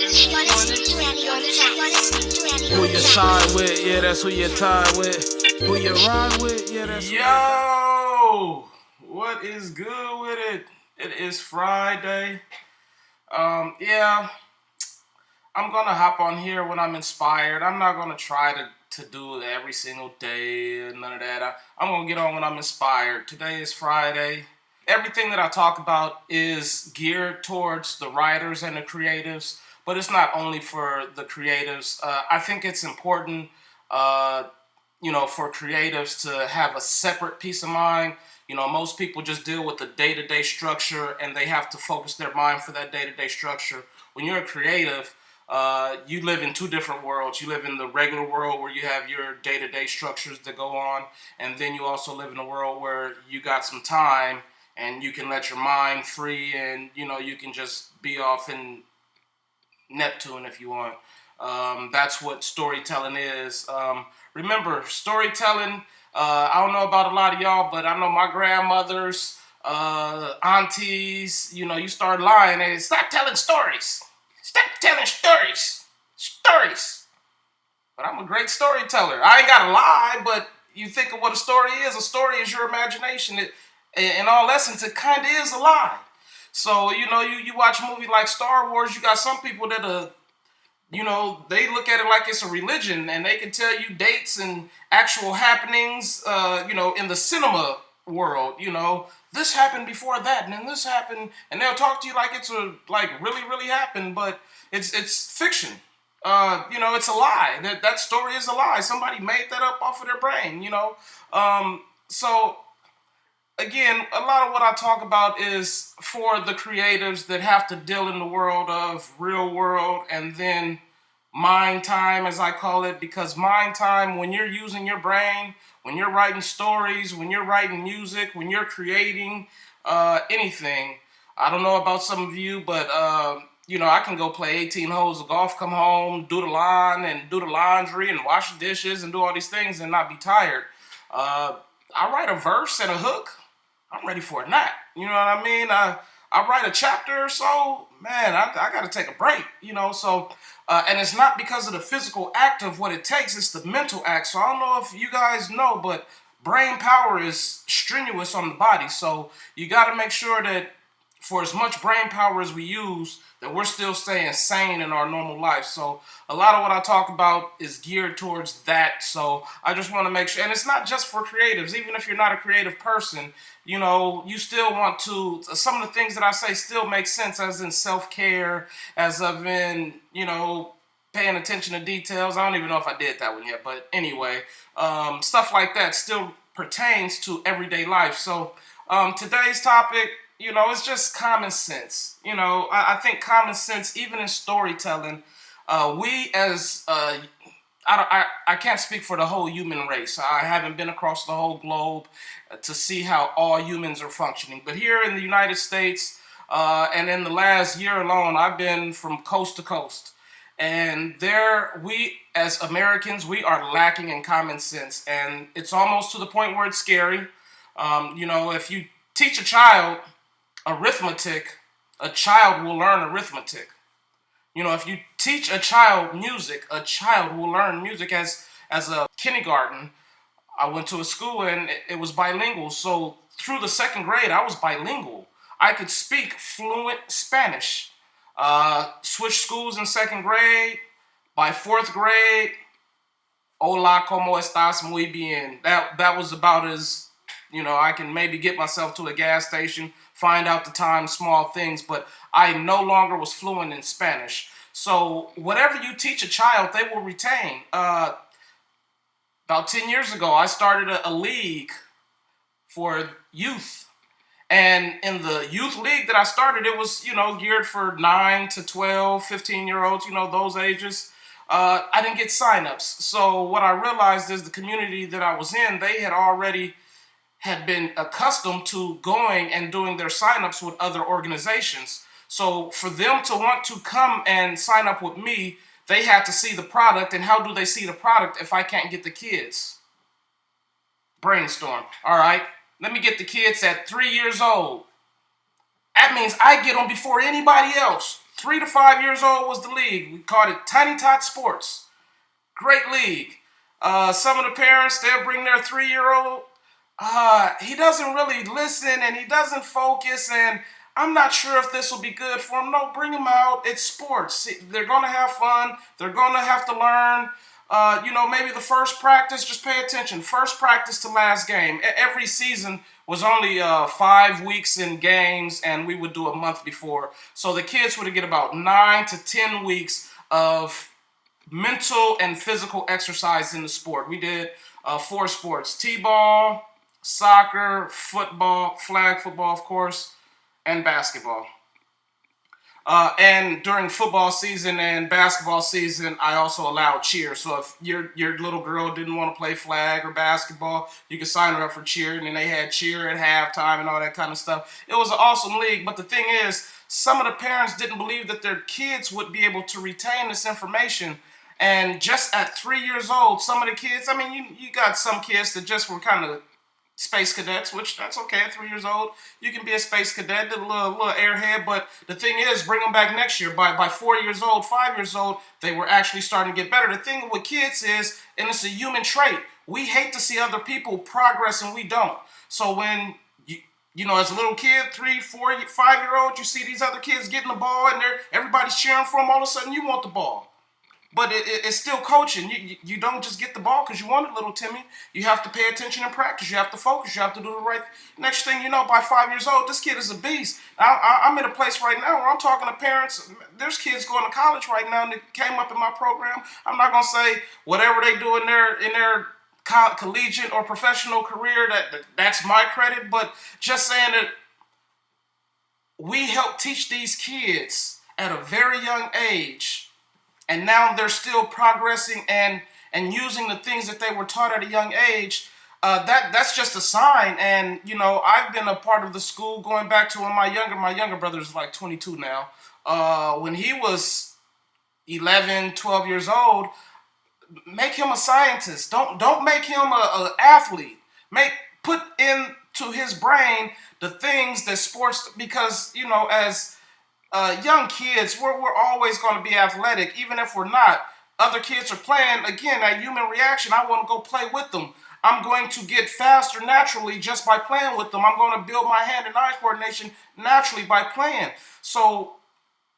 Who you side with, yeah, that's who you tied with. Who you ride with, yeah, that's who you Yo! What is good with it? It is Friday. Yeah, I'm gonna hop on here when I'm inspired. I'm not gonna try to do it every single day and none of that. I'm gonna get on when I'm inspired. Today is Friday. Everything that I talk about is geared towards the writers and the creatives, but it's not only for the creatives. I think it's important, for creatives to have a separate peace of mind. Most people just deal with the day-to-day structure and they have to focus their mind for that day-to-day structure. When you're a creative, you live in two different worlds. You live in the regular world where you have your day-to-day structures that go on, and then you also live in a world where you got some time and you can let your mind free, and you can just be off in Neptune if you want. That's what storytelling is. Remember, storytelling, I don't know about a lot of y'all, but I know my grandmothers, aunties, you start lying and stop telling stories. Stop telling stories. Stories. But I'm a great storyteller. I ain't got to lie, but you think of what a story is. A story is your imagination. In all essence, it kind of is a lie. So, you watch a movie like Star Wars, you got some people that they look at it like it's a religion, and they can tell you dates and actual happenings, in the cinema world. This happened before that, and then this happened, and they'll talk to you like it's really, really happened, but it's fiction. It's a lie. That story is a lie. Somebody made that up off of their brain. So again, a lot of what I talk about is for the creatives that have to deal in the world of real world and then mind time, as I call it, because mind time, when you're using your brain, when you're writing stories, when you're writing music, when you're creating anything, I don't know about some of you, but I can go play 18 holes of golf, come home, do the lawn and do the laundry and wash the dishes and do all these things and not be tired. I write a verse and a hook, I'm ready for a nap. You know what I mean? I write a chapter or so, man, I got to take a break, so, and it's not because of the physical act of what it takes, it's the mental act. So I don't know if you guys know, but brain power is strenuous on the body. So you got to make sure that for as much brain power as we use, that we're still staying sane in our normal life. So a lot of what I talk about is geared towards that. So I just want to make sure, and it's not just for creatives. Even if you're not a creative person, you still want to, some of the things that I say still make sense, as in self-care, as of in, paying attention to details. I don't even know if I did that one yet, but anyway, stuff like that still pertains to everyday life. So today's topic, it's just common sense. I think common sense, even in storytelling, we as, I can't speak for the whole human race. I haven't been across the whole globe to see how all humans are functioning. But here in the United States, and in the last year alone, I've been from coast to coast. And we as Americans, we are lacking in common sense. And it's almost to the point where it's scary. If you teach a child arithmetic, a child will learn arithmetic. If you teach a child music, a child will learn music. As a kindergarten, I went to a school and it was bilingual. So through the second grade, I was bilingual. I could speak fluent Spanish. Switched schools in second grade. By fourth grade, hola, ¿cómo estás? Muy bien. That was about as, I can maybe get myself to a gas station, find out the time, small things, but I no longer was fluent in Spanish. So whatever you teach a child, they will retain. About 10 years ago, I started a league for youth. And in the youth league that I started, it was, geared for 9 to 12, 15-year-olds, those ages. I didn't get signups. So what I realized is the community that I was in, they had been accustomed to going and doing their signups with other organizations. So for them to want to come and sign up with me, they had to see the product. And how do they see the product if I can't get the kids? Brainstorm. All right, let me get the kids at 3 years old. That means I get them before anybody else. 3 to 5 years old was the league. We called it Tiny Tot Sports. Great league. Some of the parents, they'll bring their 3-year-old. He doesn't really listen and he doesn't focus, and I'm not sure if this will be good for him. No, bring him out. It's sports. They're going to have fun. They're going to have to learn. Maybe the first practice, just pay attention. First practice to last game. Every season was only 5 weeks in games, and we would do a month before. So the kids would get about 9 to 10 weeks of mental and physical exercise in the sport. We did 4 sports: t-ball, soccer, football, flag football, of course, and basketball. And during football season and basketball season, I also allowed cheer. So if your little girl didn't want to play flag or basketball, you could sign her up for cheer. And then they had cheer at halftime and all that kind of stuff. It was an awesome league. But the thing is, some of the parents didn't believe that their kids would be able to retain this information. And just at 3 years old, some of the kids, I mean, you got some kids that just were kind of space cadets, which that's okay. At 3 years old, you can be a space cadet, a little airhead. But the thing is, bring them back next year. By 4 years old, 5 years old, they were actually starting to get better. The thing with kids is, and it's a human trait, we hate to see other people progress and we don't. So when as a little kid, 3, 4, 5-year-old, you see these other kids getting the ball and everybody's cheering for them. All of a sudden, you want the ball. But it's still coaching. You don't just get the ball because you want it, little Timmy. You have to pay attention and practice. You have to focus. You have to do the right. Next thing you know, by 5 years old, this kid is a beast. I'm in a place right now where I'm talking to parents. There's kids going to college right now that came up in my program. I'm not going to say whatever they do in their collegiate or professional career, that's my credit. But just saying that we help teach these kids at a very young age. And now they're still progressing and using the things that they were taught at a young age. That's just a sign. And, I've been a part of the school going back to when my younger brother is like 22 now. When he was 11, 12 years old, make him a scientist. Don't make him an athlete. Put into his brain the things that sports, because, as young kids, we're always going to be athletic, even if we're not. Other kids are playing. Again, that human reaction, I want to go play with them. I'm going to get faster naturally just by playing with them. I'm going to build my hand and eye coordination naturally by playing. So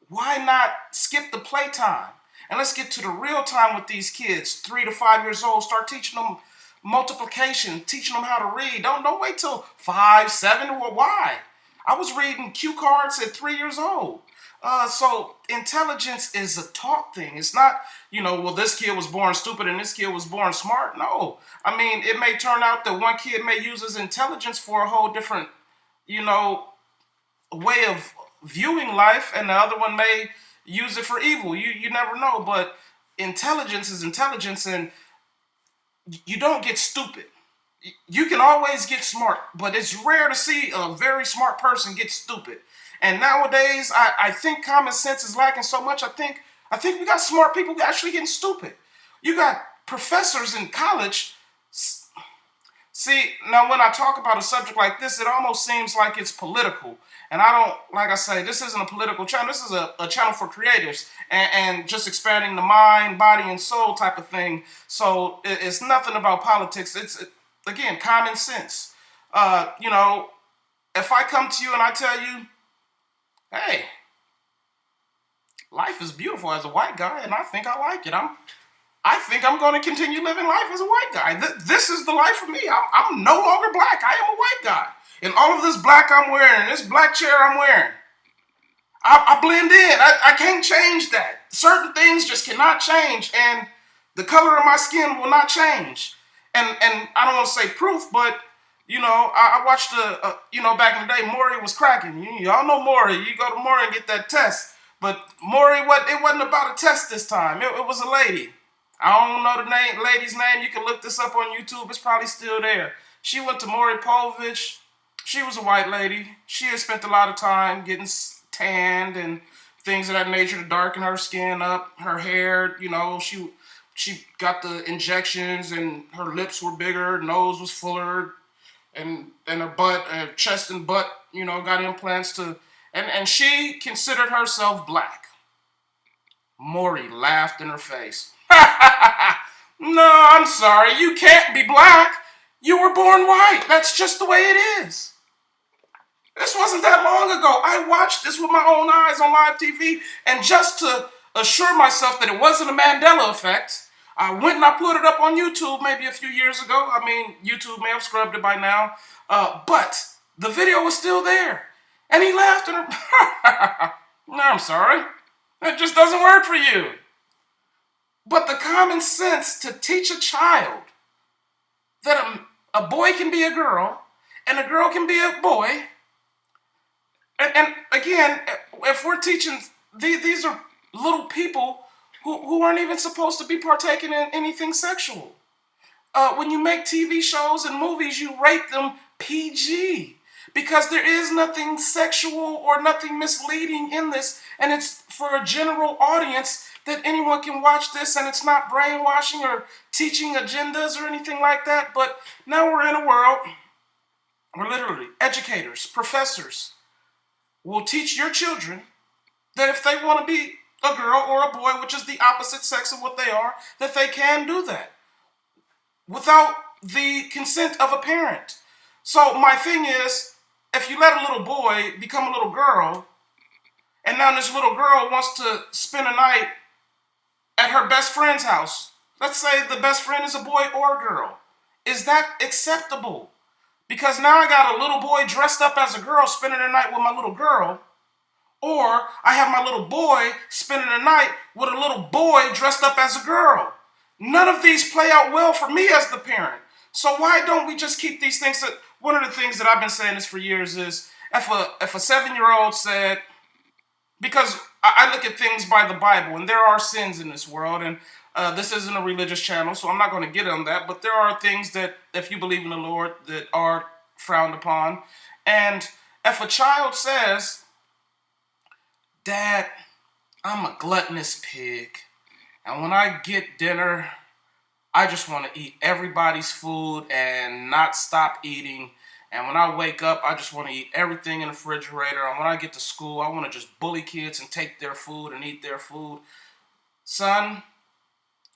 why not skip the playtime? And let's get to the real time with these kids, 3 to 5 years old. Start teaching them multiplication, teaching them how to read. Don't wait till 5, 7. Why? I was reading cue cards at 3 years old. So intelligence is a taught thing. It's not, this kid was born stupid and this kid was born smart. No. I mean, it may turn out that one kid may use his intelligence for a whole different, way of viewing life, and the other one may use it for evil. You never know. But intelligence is intelligence, and you don't get stupid. You can always get smart, but it's rare to see a very smart person get stupid. And nowadays, I think common sense is lacking so much. I think we got smart people actually getting stupid. You got professors in college. See, now when I talk about a subject like this, it almost seems like it's political. And I don't, like I say, this isn't a political channel. This is a channel for creatives and just expanding the mind, body, and soul type of thing. So it's nothing about politics. Again, common sense. If I come to you and I tell you, hey, life is beautiful as a white guy, and I think I like it. I think I'm going to continue living life as a white guy. This is the life for me. I'm no longer black. I am a white guy. And all of this black I'm wearing, this black chair I'm wearing, I blend in. I can't change that. Certain things just cannot change, and the color of my skin will not change. And I don't want to say proof, but I watched back in the day, Maury was cracking. Y'all know Maury. You go to Maury and get that test. But Maury, it wasn't about a test this time. It was a lady. I don't know the lady's name. You can look this up on YouTube. It's probably still there. She went to Maury Povich. She was a white lady. She had spent a lot of time getting tanned and things of that nature to darken her skin up, her hair. She got the injections and her lips were bigger, her nose was fuller, and her butt, her chest and butt, got implants and she considered herself black. Maury laughed in her face. No, I'm sorry. You can't be black. You were born white. That's just the way it is. This wasn't that long ago. I watched this with my own eyes on live TV, and just to assure myself that it wasn't a Mandela effect, I went and I put it up on YouTube maybe a few years ago. I mean, YouTube may have scrubbed it by now, but the video was still there. And he laughed and no, I'm sorry. It just doesn't work for you. But the common sense to teach a child that a boy can be a girl and a girl can be a boy. And again, if we're teaching, these are little people who aren't even supposed to be partaking in anything sexual. When you make TV shows and movies, you rate them PG because there is nothing sexual or nothing misleading in this, and it's for a general audience that anyone can watch this, and it's not brainwashing or teaching agendas or anything like that. But now we're in a world where literally educators, professors will teach your children that if they want to be a girl or a boy, which is the opposite sex of what they are, that they can do that without the consent of a parent. So my thing is, if you let a little boy become a little girl, and now this little girl wants to spend a night at her best friend's house, let's say the best friend is a boy or a girl, is that acceptable? Because now I got a little boy dressed up as a girl spending the night with my little girl, or I have my little boy spending the night with a little boy dressed up as a girl. None of these play out well for me as the parent. So why don't we just keep these things? One of the things that I've been saying this for years is, if a 7-year-old said, because I look at things by the Bible, and there are sins in this world, and this isn't a religious channel, so I'm not going to get on that, but there are things that, if you believe in the Lord, that are frowned upon. And if a child says, Dad, I'm a gluttonous pig, and when I get dinner, I just want to eat everybody's food and not stop eating. And when I wake up, I just want to eat everything in the refrigerator. And when I get to school, I want to just bully kids and take their food and eat their food. Son,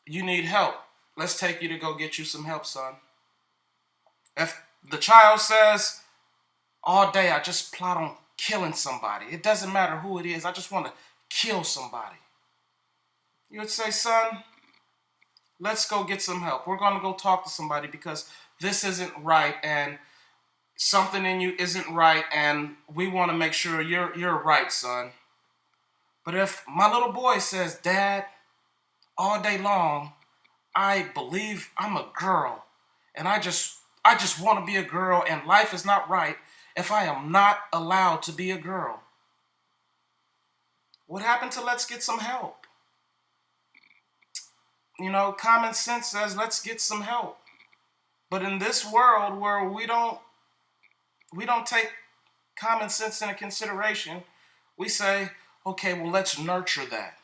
you need help. Let's take you to go get you some help, son. If the child says, all day I just plot on killing somebody. It doesn't matter who it is. I just want to kill somebody. You would say, son, let's go get some help. We're going to go talk to somebody because this isn't right, and something in you isn't right, and we want to make sure you're right, son. But if my little boy says, Dad, all day long, I believe I'm a girl, and I just want to be a girl, and life is not right if I am not allowed to be a girl. What happened to let's get some help? You know, common sense says let's get some help. But in this world where we don't take common sense into consideration, we say, okay, well, let's nurture that.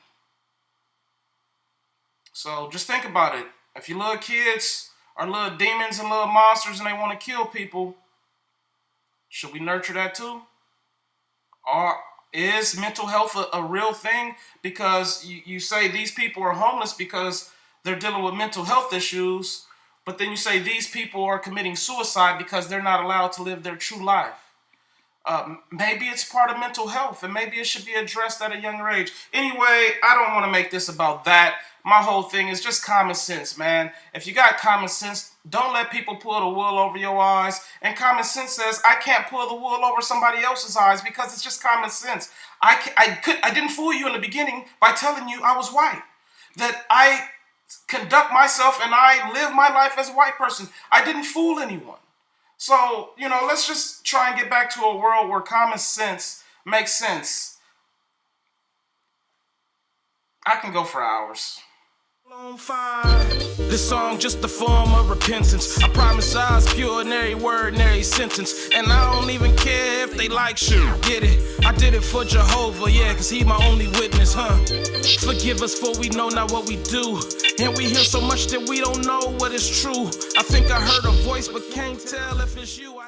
So just think about it. If your little kids are little demons and little monsters and they want to kill people, should we nurture that too? Or is mental health a real thing? Because you say these people are homeless because they're dealing with mental health issues, but then you say these people are committing suicide because they're not allowed to live their true life. Maybe it's part of mental health, and maybe it should be addressed at a younger age. Anyway, I don't want to make this about that. My whole thing is just common sense, man. If you got common sense, don't let people pull the wool over your eyes. And common sense says I can't pull the wool over somebody else's eyes because it's just common sense. I didn't fool you in the beginning by telling you I was white. That I conduct myself and I live my life as a white person. I didn't fool anyone. So, let's just try and get back to a world where common sense makes sense. I can go for hours. This song just a form of repentance. I promise I's pure in every word and every sentence. And I don't even care if they like shit. Get it? I did it for Jehovah, yeah, cause he my only witness, huh? Forgive us for we know not what we do. And we hear so much that we don't know what is true. I think I heard a voice but can't tell if it's you.